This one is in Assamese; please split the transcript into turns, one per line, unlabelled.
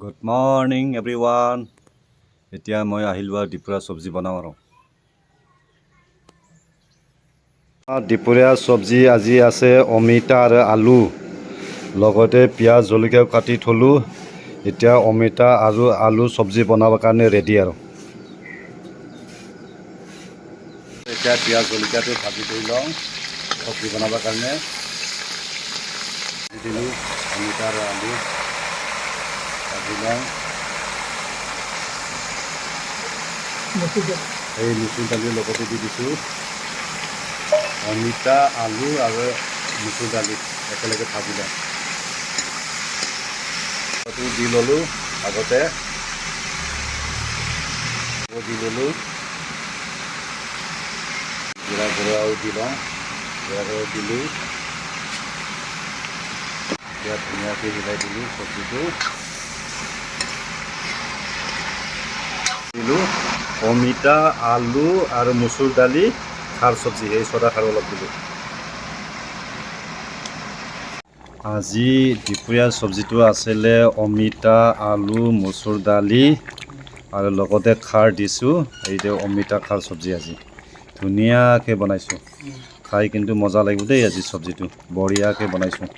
Good morning everyone. এতিয়া মই আহিলোঁ আৰু দুপৰীয়া চব্জি বনাওঁ আৰু দুপৰীয়া চব্জি আজি আছে অমিতা আৰু আলু, লগতে পিঁয়াজ জলকীয়াও কাটি থলোঁ। এতিয়া অমিতা আৰু আলু চব্জি বনাবৰ কাৰণে ৰেডি আৰু এতিয়া পিঁয়াজ জলকীয়াটো ভাজি কৰি লওঁ চব্জি বনাবৰ কাৰণে। দিলোঁ অমিতা আৰু আলু ভাজি লওঁ। এই মচুৰ দালিৰ লগতে দি দিছোঁ অমিতা আলু আৰু মচুৰ দালি একেলগে ভাজি লওঁ। দি ল'লোঁ আগতে দি ল'লোঁ জিৰা গুড়াও দি লওঁ। জিৰা গুড়া দিলোঁ, এতিয়া ধুনীয়াকৈ মিলাই দিলোঁ চব্জিটো। দিলোঁ অমিতা আলু আৰু মচুৰ দালি খাৰ চব্জি, এই চদা খাৰ অলপ দিলোঁ। আজি দুপৰীয়া চব্জিটো আছিলে অমিতা আলু মচুৰ দালি আৰু লগতে খাৰ দিছোঁ। এইটো অমিতা খাৰ চব্জি আজি ধুনীয়াকৈ বনাইছোঁ। খাই কিন্তু মজা লাগিব দেই। আজি চব্জিটো বঢ়িয়াকৈ বনাইছোঁ।